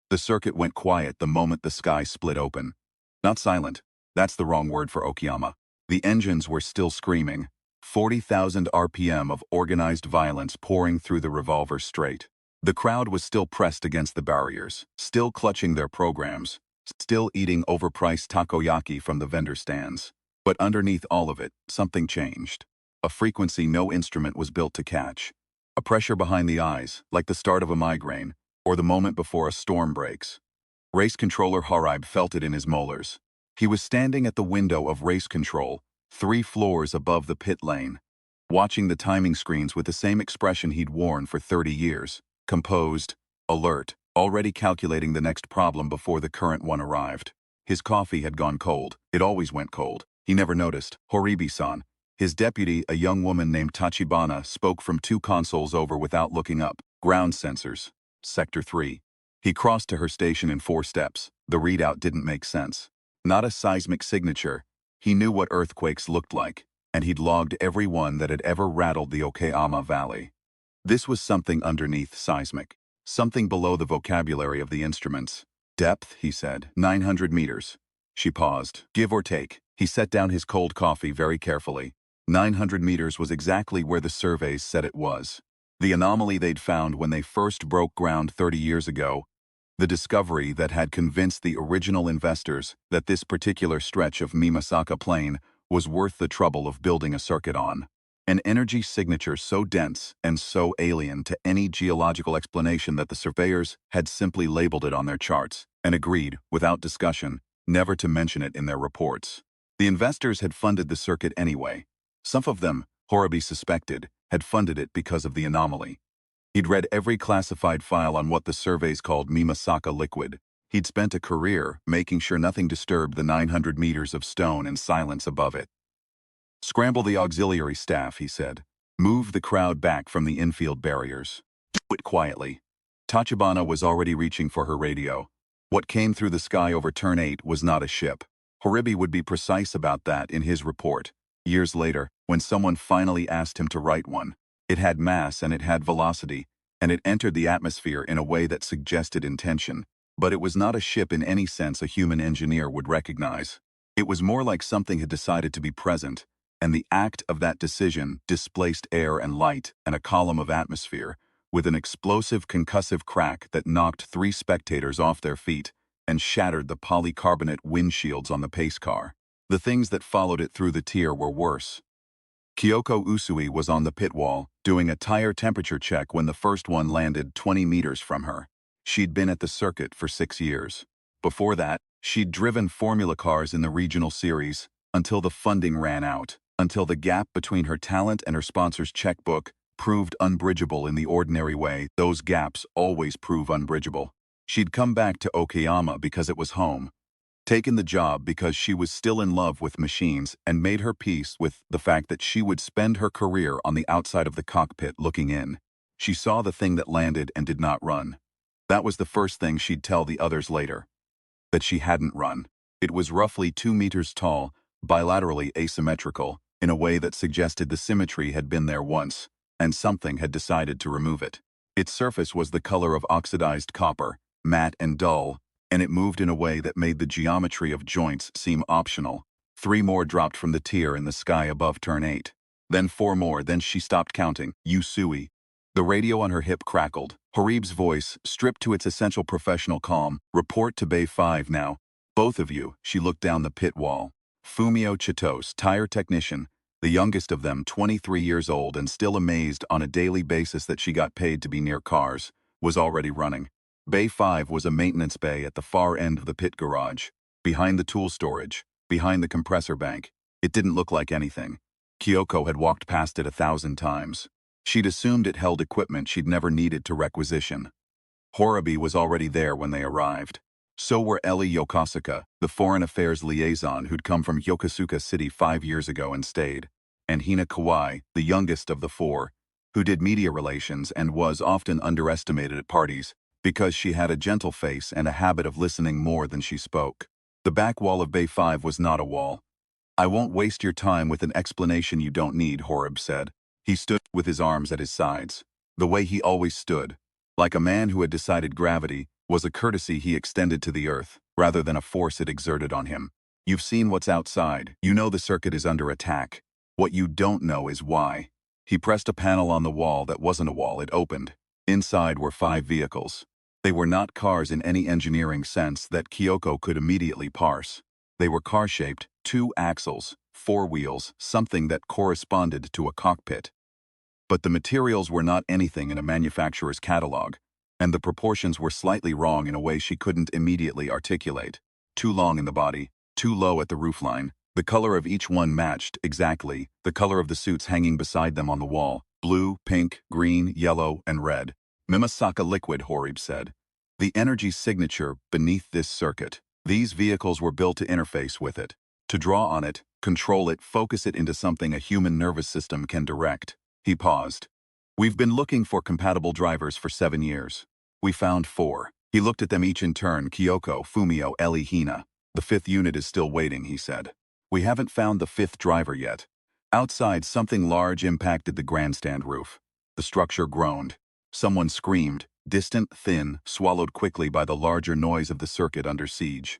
The circuit went quiet the moment the sky split open. Not silent. That's the wrong word for Okayama. The engines were still screaming. 40,000 RPM of organized violence pouring through the revolver straight. The crowd was still pressed against the barriers, still clutching their programs, still eating overpriced takoyaki from the vendor stands. But underneath all of it, something changed. A frequency no instrument was built to catch. A pressure behind the eyes, like the start of a migraine, or the moment before a storm breaks. Race controller Harib felt it in his molars. He was standing at the window of race control, 3 floors above the pit lane, watching the timing screens with the same expression he'd worn for 30 years, composed, alert, already calculating the next problem before the current one arrived. His coffee had gone cold. It always went cold. He never noticed. Horibi-san. His deputy, a young woman named Tachibana, spoke from 2 consoles over without looking up. Ground sensors. Sector 3. He crossed to her station in 4 steps. The readout didn't make sense. Not a seismic signature. He knew what earthquakes looked like, and he'd logged every one that had ever rattled the Okayama Valley. This was something underneath seismic. Something below the vocabulary of the instruments. Depth, he said, 900 meters. She paused. Give or take. He set down his cold coffee very carefully. 900 meters was exactly where the surveys said it was. The anomaly they'd found when they first broke ground 30 years ago. The discovery that had convinced the original investors that this particular stretch of Mimasaka Plain was worth the trouble of building a circuit on. An energy signature so dense and so alien to any geological explanation that the surveyors had simply labeled it on their charts and agreed, without discussion, never to mention it in their reports. The investors had funded the circuit anyway. Some of them, Horibi suspected, had funded it because of the anomaly. He'd read every classified file on what the surveys called Mimasaka liquid. He'd spent a career making sure nothing disturbed the 900 meters of stone and silence above it. Scramble the auxiliary staff, he said. Move the crowd back from the infield barriers. Do it quietly. Tachibana was already reaching for her radio. What came through the sky over Turn 8 was not a ship. Horibi would be precise about that in his report. Years later, when someone finally asked him to write one. It had mass and it had velocity, and it entered the atmosphere in a way that suggested intention. But it was not a ship in any sense a human engineer would recognize. It was more like something had decided to be present, and the act of that decision displaced air and light and a column of atmosphere, with an explosive concussive crack that knocked 3 spectators off their feet and shattered the polycarbonate windshields on the pace car. The things that followed it through the tier were worse. Kyoko Usui was on the pit wall, doing a tire temperature check when the first one landed 20 meters from her. She'd been at the circuit for 6 years. Before that, she'd driven Formula cars in the regional series, until the funding ran out, until the gap between her talent and her sponsor's checkbook proved unbridgeable in the ordinary way those gaps always prove unbridgeable. She'd come back to Okayama because it was home, taken the job because she was still in love with machines, and made her peace with the fact that she would spend her career on the outside of the cockpit looking in. She saw the thing that landed and did not run. That was the first thing she'd tell the others later. That she hadn't run. It was roughly 2 meters tall, bilaterally asymmetrical, in a way that suggested the symmetry had been there once, and something had decided to remove it. Its surface was the color of oxidized copper, matte and dull, and it moved in a way that made the geometry of joints seem optional. 3 more dropped from the tier in the sky above Turn 8. Then 4 more, then she stopped counting. Usui. The radio on her hip crackled. Horib's voice, stripped to its essential professional calm. Report to Bay 5 now. Both of you, she looked down the pit wall. Fumio Chitos, tire technician, the youngest of them 23 years old and still amazed on a daily basis that she got paid to be near cars, was already running. Bay 5 was a maintenance bay at the far end of the pit garage, behind the tool storage, behind the compressor bank. It didn't look like anything. Kyoko had walked past it 1,000 times. She'd assumed it held equipment she'd never needed to requisition. Horibi was already there when they arrived. So were Ellie Yokosuka, the foreign affairs liaison who'd come from Yokosuka City 5 years ago and stayed, and Hina Kawai, the youngest of the 4, who did media relations and was often underestimated at parties, because she had a gentle face and a habit of listening more than she spoke. The back wall of Bay 5 was not a wall. I won't waste your time with an explanation you don't need, Horib said. He stood with his arms at his sides, the way he always stood, like a man who had decided gravity, was a courtesy he extended to the Earth, rather than a force it exerted on him. You've seen what's outside. You know the circuit is under attack. What you don't know is why. He pressed a panel on the wall that wasn't a wall. It opened. Inside were 5 vehicles. They were not cars in any engineering sense that Kyoko could immediately parse. They were car-shaped, 2 axles, 4 wheels, something that corresponded to a cockpit. But the materials were not anything in a manufacturer's catalog, and the proportions were slightly wrong in a way she couldn't immediately articulate. Too long in the body, too low at the roofline. The color of each one matched, exactly, the color of the suits hanging beside them on the wall. Blue, pink, green, yellow, and red. Mimasaka liquid, Horib said. The energy signature beneath this circuit. These vehicles were built to interface with it. To draw on it, control it, focus it into something a human nervous system can direct. He paused. We've been looking for compatible drivers for 7 years. We found 4. He looked at them each in turn, Kyoko, Fumio, Ellie, Hina. The 5th unit is still waiting, he said. We haven't found the 5th driver yet. Outside, something large impacted the grandstand roof. The structure groaned. Someone screamed, distant, thin, swallowed quickly by the larger noise of the circuit under siege.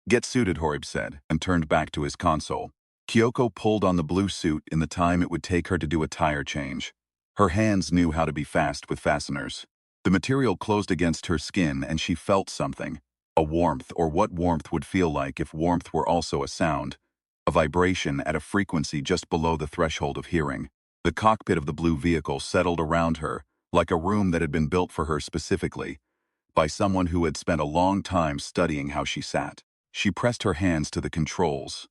Get suited, Horib said, and turned back to his console. Kyoko pulled on the blue suit in the time it would take her to do a tire change. Her hands knew how to be fast with fasteners. The material closed against her skin and she felt something. A warmth, or what warmth would feel like if warmth were also a sound. A vibration at a frequency just below the threshold of hearing. The cockpit of the blue vehicle settled around her, like a room that had been built for her specifically, by someone who had spent a long time studying how she sat. She pressed her hands to the controls.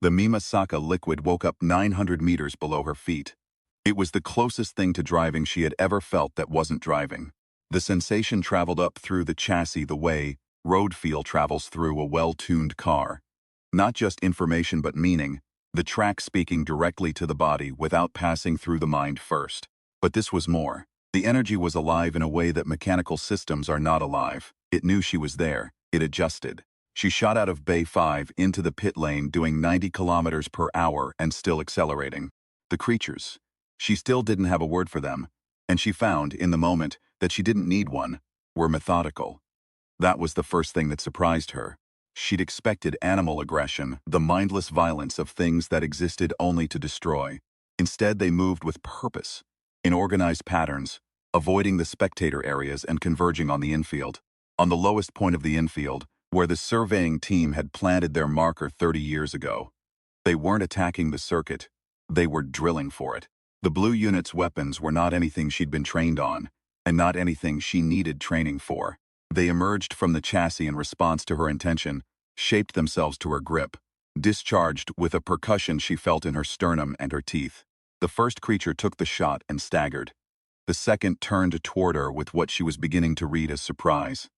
The Mimasaka liquid woke up 900 meters below her feet. It was the closest thing to driving she had ever felt that wasn't driving. The sensation traveled up through the chassis the way road feel travels through a well-tuned car. Not just information but meaning, the track speaking directly to the body without passing through the mind first. But this was more. The energy was alive in a way that mechanical systems are not alive. It knew she was there. It adjusted. She shot out of Bay 5 into the pit lane doing 90 kilometers per hour and still accelerating. The creatures. She still didn't have a word for them, and she found, in the moment, that she didn't need one, were methodical. That was the first thing that surprised her. She'd expected animal aggression, the mindless violence of things that existed only to destroy. Instead, they moved with purpose, in organized patterns, avoiding the spectator areas and converging on the infield. On the lowest point of the infield, where the surveying team had planted their marker 30 years ago. They weren't attacking the circuit. They were drilling for it. The blue unit's weapons were not anything she'd been trained on, and not anything she needed training for. They emerged from the chassis in response to her intention, shaped themselves to her grip, discharged with a percussion she felt in her sternum and her teeth. The first creature took the shot and staggered. The second turned toward her with what she was beginning to read as surprise.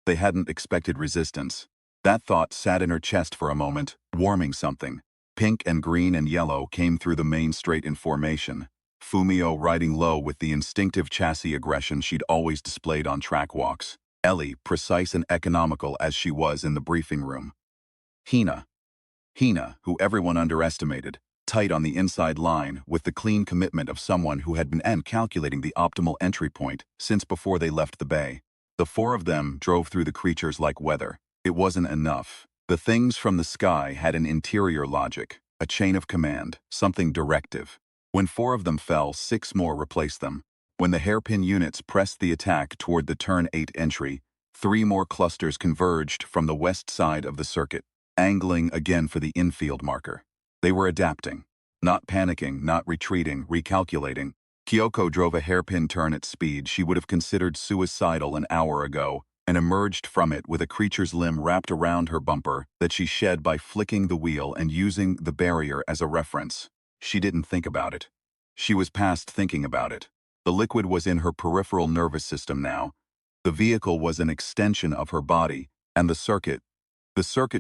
They hadn't expected resistance. That thought sat in her chest for a moment, warming something. Pink and green and yellow came through the main straight in formation. Fumio riding low with the instinctive chassis aggression she'd always displayed on track walks. Ellie, precise and economical as she was in the briefing room. Hina, who everyone underestimated, tight on the inside line with the clean commitment of someone who had been calculating the optimal entry point since before they left the bay. The 4 of them drove through the creatures like weather. It wasn't enough. The things from the sky had an interior logic, a chain of command, something directive. When 4 of them fell, 6 more replaced them. When the hairpin units pressed the attack toward the turn 8 entry, 3 more clusters converged from the west side of the circuit, angling again for the infield marker. They were adapting. Not panicking, not retreating, recalculating. Kyoko drove a hairpin turn at speed she would have considered suicidal an hour ago and emerged from it with a creature's limb wrapped around her bumper that she shed by flicking the wheel and using the barrier as a reference. She didn't think about it. She was past thinking about it. The liquid was in her peripheral nervous system now. The vehicle was an extension of her body, and the circuit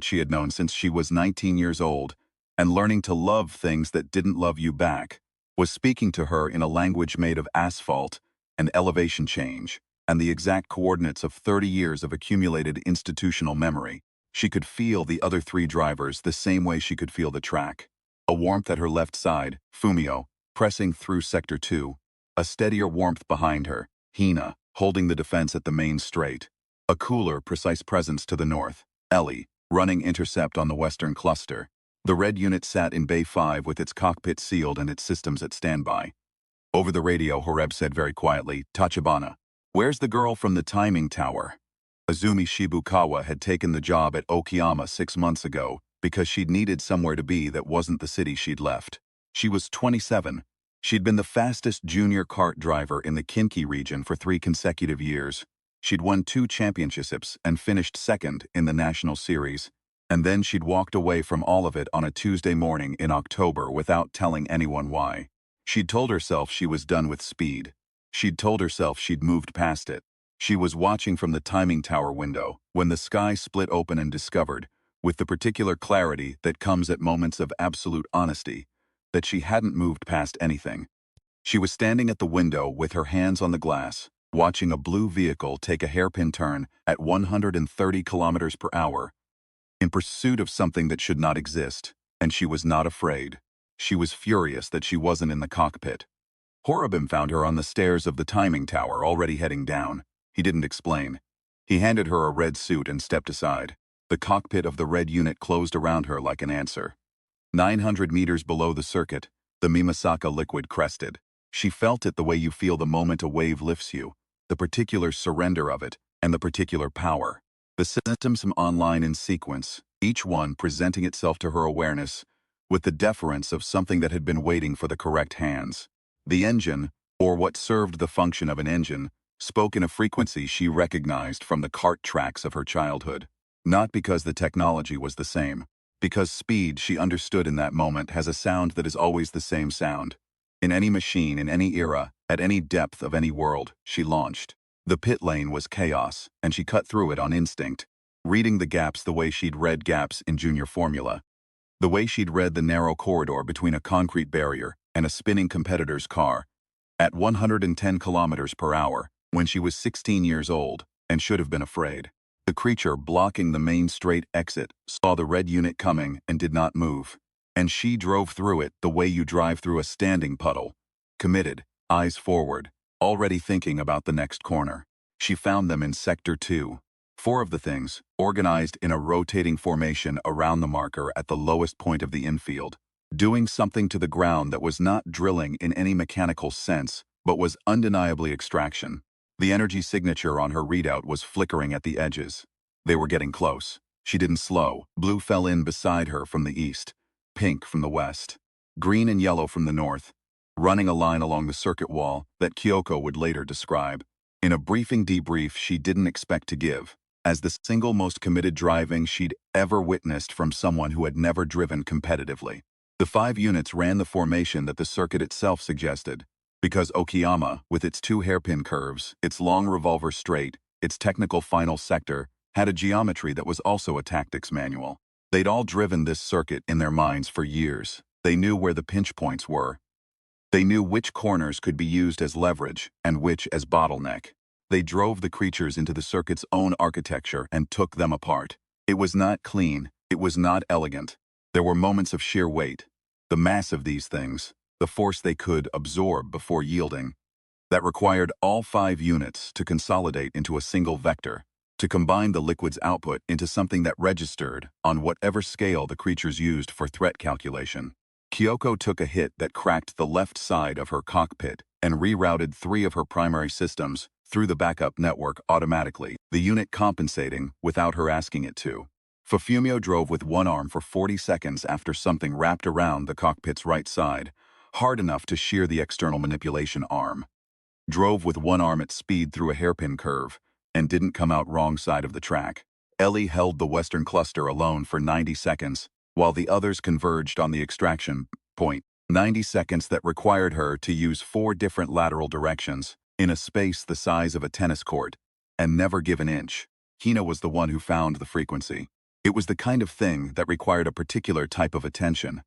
she had known since she was 19 years old, and learning to love things that didn't love you back, was speaking to her in a language made of asphalt and elevation change, and the exact coordinates of 30 years of accumulated institutional memory. She could feel the other 3 drivers the same way she could feel the track. A warmth at her left side, Fumio, pressing through Sector 2. A steadier warmth behind her, Hina, holding the defense at the main straight. A cooler, precise presence to the north. Ellie, running intercept on the western cluster. The red unit sat in Bay 5 with its cockpit sealed and its systems at standby. Over the radio, Horeb said very quietly, "Tachibana, where's the girl from the timing tower?" Azumi Shibukawa had taken the job at Okayama 6 months ago because she'd needed somewhere to be that wasn't the city she'd left. She was 27. She'd been the fastest junior kart driver in the Kinki region for 3 consecutive years. She'd won 2 championships and finished second in the national series. And then she'd walked away from all of it on a Tuesday morning in October without telling anyone why. She'd told herself she was done with speed. She'd told herself she'd moved past it. She was watching from the timing tower window when the sky split open and discovered, with the particular clarity that comes at moments of absolute honesty, that she hadn't moved past anything. She was standing at the window with her hands on the glass, watching a blue vehicle take a hairpin turn at 130 kilometers per hour, in pursuit of something that should not exist, and she was not afraid. She was furious that she wasn't in the cockpit. Horobin found her on the stairs of the timing tower, already heading down. He didn't explain. He handed her a red suit and stepped aside. The cockpit of the red unit closed around her like an answer. 900 meters below the circuit, the Mimasaka liquid crested. She felt it the way you feel the moment a wave lifts you, the particular surrender of it, and the particular power. The systems online in sequence, each one presenting itself to her awareness with the deference of something that had been waiting for the correct hands. The engine, or what served the function of an engine, spoke in a frequency she recognized from the cart tracks of her childhood. Not because the technology was the same, because speed, she understood in that moment, has a sound that is always the same sound. In any machine, in any era, at any depth of any world, she launched. The pit lane was chaos, and she cut through it on instinct, reading the gaps the way she'd read gaps in junior formula. The way she'd read the narrow corridor between a concrete barrier and a spinning competitor's car, at 110 kilometers per hour, when she was 16 years old, and should have been afraid. The creature blocking the main straight exit saw the red unit coming and did not move. And she drove through it the way you drive through a standing puddle. Committed, eyes forward, already thinking about the next corner. She found them in Sector 2. 4 of the things, organized in a rotating formation around the marker at the lowest point of the infield, doing something to the ground that was not drilling in any mechanical sense, but was undeniably extraction. The energy signature on her readout was flickering at the edges. They were getting close. She didn't slow. Blue fell in beside her from the east, pink from the west, green and yellow from the north, running a line along the circuit wall that Kyoko would later describe. In a briefing debrief she didn't expect to give, as the single most committed driving she'd ever witnessed from someone who had never driven competitively. The 5 units ran the formation that the circuit itself suggested, because Okayama, with its 2 hairpin curves, its long revolver straight, its technical final sector, had a geometry that was also a tactics manual. They'd all driven this circuit in their minds for years. They knew where the pinch points were. They knew which corners could be used as leverage and which as bottleneck. They drove the creatures into the circuit's own architecture and took them apart. It was not clean. It was not elegant. There were moments of sheer weight. The mass of these things, the force they could absorb before yielding, that required all 5 units to consolidate into a single vector, to combine the liquid's output into something that registered on whatever scale the creatures used for threat calculation. Kyoko took a hit that cracked the left side of her cockpit and rerouted 3 of her primary systems through the backup network automatically, the unit compensating without her asking it to. Fufumio drove with one arm for 40 seconds after something wrapped around the cockpit's right side, hard enough to shear the external manipulation arm. Drove with one arm at speed through a hairpin curve, and didn't come out wrong side of the track. Ellie held the western cluster alone for 90 seconds, while the others converged on the extraction point. 90 seconds that required her to use 4 different lateral directions, in a space the size of a tennis court, and never give an inch. Hina was the one who found the frequency. It was the kind of thing that required a particular type of attention,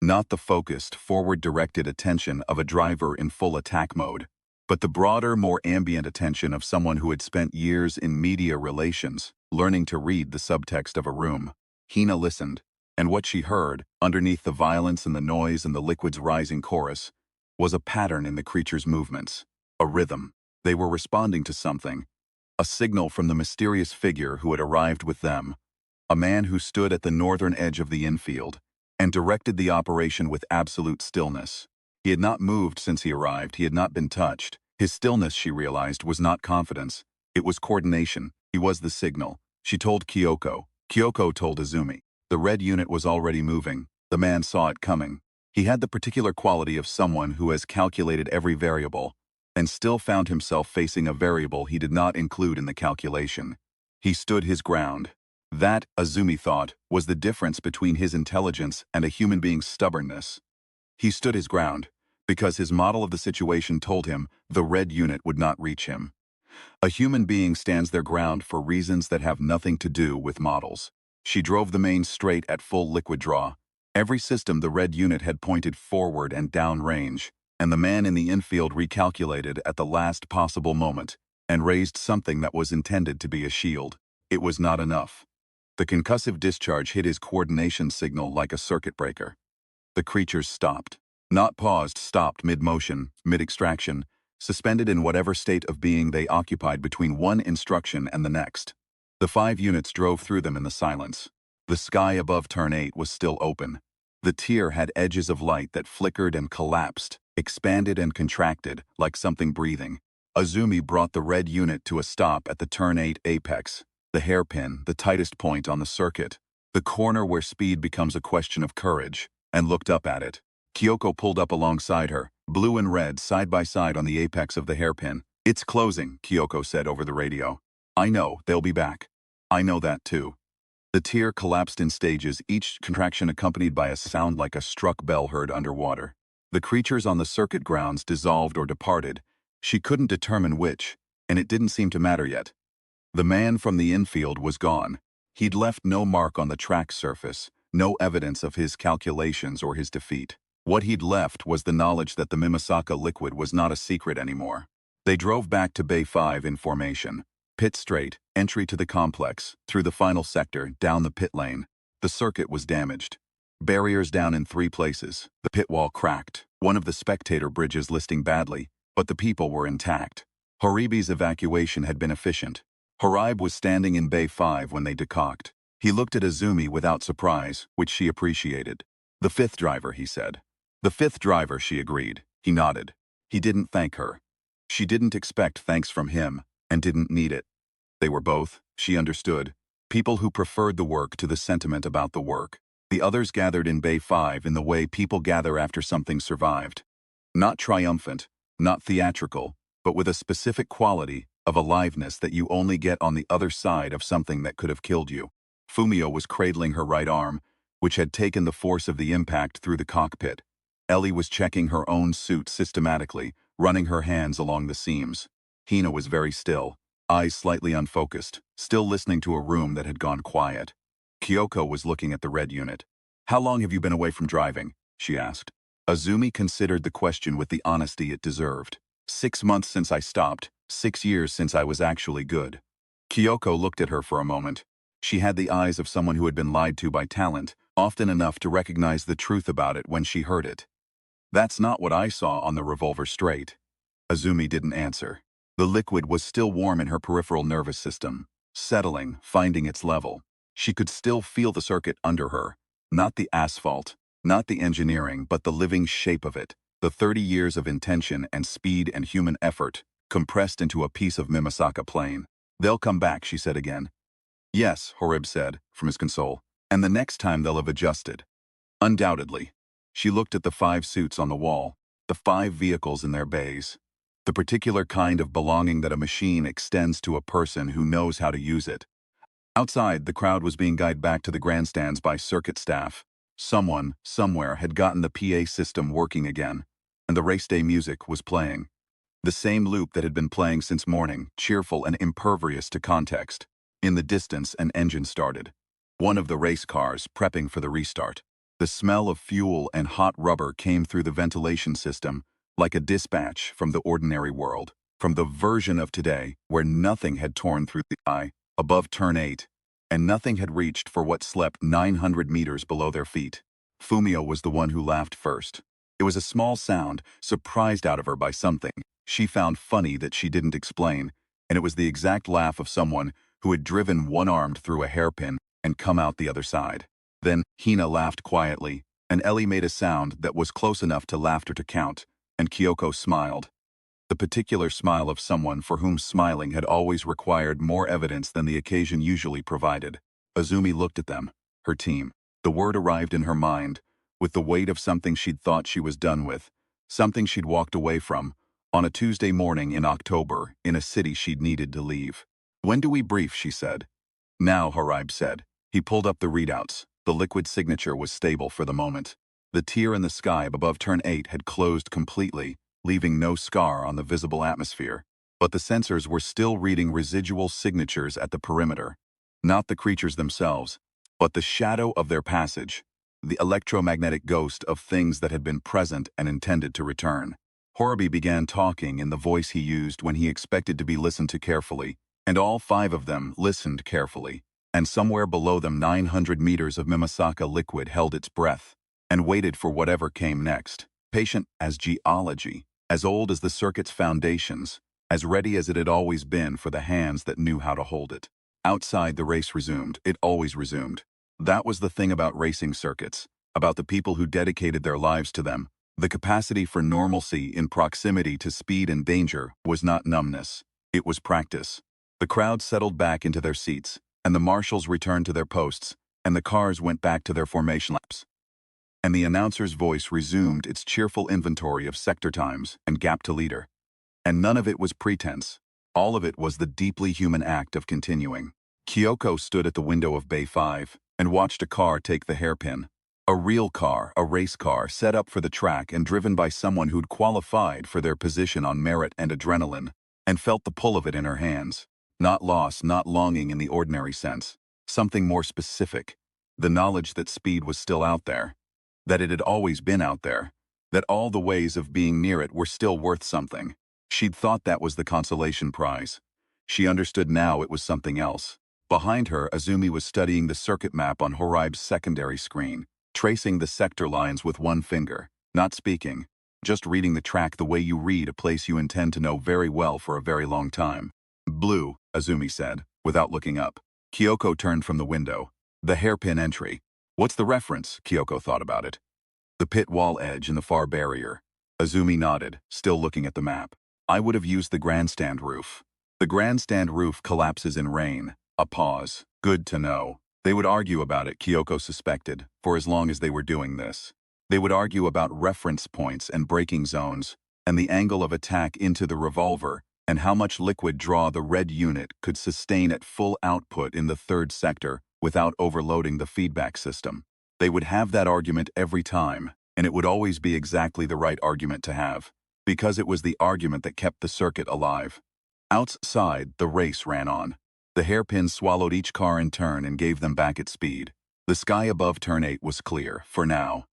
not the focused, forward-directed attention of a driver in full attack mode, but the broader, more ambient attention of someone who had spent years in media relations, learning to read the subtext of a room. Hina listened, and what she heard, underneath the violence and the noise and the liquid's rising chorus, was a pattern in the creature's movements, a rhythm. They were responding to something, A signal from the mysterious figure who had arrived with them. A man who stood at the northern edge of the infield and directed the operation with absolute stillness. He had not moved since he arrived. He had not been touched. His stillness, she realized, was not confidence. It was coordination. He was the signal. She told Kyoko. Kyoko told Izumi. The red unit was already moving. The man saw it coming. He had the particular quality of someone who has calculated every variable and still found himself facing a variable he did not include in the calculation. He stood his ground. That, Izumi thought, was the difference between his intelligence and a human being's stubbornness. He stood his ground because his model of the situation told him the red unit would not reach him. A human being stands their ground for reasons that have nothing to do with models. She drove the main straight at full liquid draw. Every system the red unit had pointed forward and down range, and the man in the infield recalculated at the last possible moment and raised something that was intended to be a shield. It was not enough. The concussive discharge hit his coordination signal like a circuit breaker. The creatures stopped. Not paused, stopped mid-motion, mid-extraction, suspended in whatever state of being they occupied between one instruction and the next. The 5 units drove through them in the silence. The sky above Turn 8 was still open. The tier had edges of light that flickered and collapsed, expanded and contracted, like something breathing. Izumi brought the red unit to a stop at the Turn 8 apex, the hairpin, the tightest point on the circuit, the corner where speed becomes a question of courage, and looked up at it. Kyoko pulled up alongside her, blue and red side by side on the apex of the hairpin. "It's closing," Kyoko said over the radio. "I know, they'll be back. I know that too." The tier collapsed in stages, each contraction accompanied by a sound like a struck bell heard underwater. The creatures on the circuit grounds dissolved or departed. She couldn't determine which, and it didn't seem to matter yet. The man from the infield was gone. He'd left no mark on the track surface, no evidence of his calculations or his defeat. What he'd left was the knowledge that the Mimasaka liquid was not a secret anymore. They drove back to Bay 5 in formation. Pit straight, entry to the complex, through the final sector, down the pit lane. The circuit was damaged. Barriers down in 3 places. The pit wall cracked, one of the spectator bridges listing badly, but the people were intact. Horibi's evacuation had been efficient. Horib was standing in Bay 5 when they decocked. He looked at Izumi without surprise, which she appreciated. "The 5th driver," he said. "The 5th driver," she agreed. He nodded. He didn't thank her. She didn't expect thanks from him, and didn't need it. They were both, she understood, people who preferred the work to the sentiment about the work. The others gathered in Bay 5 in the way people gather after something survived. Not triumphant, not theatrical, but with a specific quality of aliveness that you only get on the other side of something that could have killed you. Fumio was cradling her right arm, which had taken the force of the impact through the cockpit. Ellie was checking her own suit systematically, running her hands along the seams. Hina was very still, eyes slightly unfocused, still listening to a room that had gone quiet. Kyoko was looking at the red unit. "How long have you been away from driving?" she asked. Izumi considered the question with the honesty it deserved. 6 months since I stopped, 6 years since I was actually good." Kyoko looked at her for a moment. She had the eyes of someone who had been lied to by talent, often enough to recognize the truth about it when she heard it. "That's not what I saw on the revolver straight." Izumi didn't answer. The liquid was still warm in her peripheral nervous system, settling, finding its level. She could still feel the circuit under her. Not the asphalt, not the engineering, but the living shape of it. The 30 years of intention and speed and human effort, compressed into a piece of Mimasaka plain. "They'll come back," she said again. "Yes," Horib said, from his console. "And the next time they'll have adjusted." "Undoubtedly." She looked at the 5 suits on the wall, the 5 vehicles in their bays. The particular kind of belonging that a machine extends to a person who knows how to use it. Outside, the crowd was being guided back to the grandstands by circuit staff. Someone, somewhere, had gotten the PA system working again, and the race day music was playing. The same loop that had been playing since morning, cheerful and impervious to context. In the distance, an engine started. One of the race cars, prepping for the restart. The smell of fuel and hot rubber came through the ventilation system, like a dispatch from the ordinary world, from the version of today where nothing had torn through the eye, above Turn 8, and nothing had reached for what slept 900 meters below their feet. Fumio was the one who laughed first. It was a small sound, surprised out of her by something she found funny that she didn't explain. and it was the exact laugh of someone who had driven one-armed through a hairpin and come out the other side. Then Hina laughed quietly, and Ellie made a sound that was close enough to laughter to count, and Kyoko smiled. The particular smile of someone for whom smiling had always required more evidence than the occasion usually provided. Azumi looked at them, her team. The word arrived in her mind, with the weight of something she'd thought she was done with, something she'd walked away from, on a Tuesday morning in October, in a city she'd needed to leave. "When do we brief?" she said. "Now," Haraib said. He pulled up the readouts. The liquid signature was stable for the moment. The tier in the sky above Turn 8 had closed completely, leaving no scar on the visible atmosphere. But the sensors were still reading residual signatures at the perimeter. Not the creatures themselves, but the shadow of their passage, the electromagnetic ghost of things that had been present and intended to return. Horby began talking in the voice he used when he expected to be listened to carefully, and all 5 of them listened carefully. And somewhere below them 900 meters of Mimasaka liquid held its breath, and waited for whatever came next. Patient as geology, as old as the circuit's foundations, as ready as it had always been for the hands that knew how to hold it. Outside, the race resumed. It always resumed. That was the thing about racing circuits, about the people who dedicated their lives to them. The capacity for normalcy in proximity to speed and danger was not numbness. It was practice. The crowd settled back into their seats, and the marshals returned to their posts, and the cars went back to their formation laps. And the announcer's voice resumed its cheerful inventory of sector times and gap to leader. And none of it was pretense. All of it was the deeply human act of continuing. Kyoko stood at the window of Bay 5 and watched a car take the hairpin. A real car, a race car, set up for the track and driven by someone who'd qualified for their position on merit and adrenaline, and felt the pull of it in her hands. Not loss, not longing in the ordinary sense. Something more specific. The knowledge that speed was still out there. That it had always been out there. That all the ways of being near it were still worth something. She'd thought that was the consolation prize. She understood now it was something else. Behind her, Azumi was studying the circuit map on Haraib's secondary screen, tracing the sector lines with one finger, not speaking, just reading the track the way you read a place you intend to know very well for a very long time. "Blue," Azumi said, without looking up. Kyoko turned from the window. "The hairpin entry. What's the reference?" Kyoko thought about it. "The pit wall edge in the far barrier." Azumi nodded, still looking at the map. "I would have used the grandstand roof. The grandstand roof collapses in rain." A pause. "Good to know." They would argue about it, Kyoko suspected, for as long as they were doing this. They would argue about reference points and braking zones, and the angle of attack into the revolver, and how much liquid draw the red unit could sustain at full output in the 3rd sector without overloading the feedback system. They would have that argument every time, and it would always be exactly the right argument to have, because it was the argument that kept the circuit alive. Outside, the race ran on. The hairpin swallowed each car in turn and gave them back its speed. The sky above Turn 8 was clear, for now.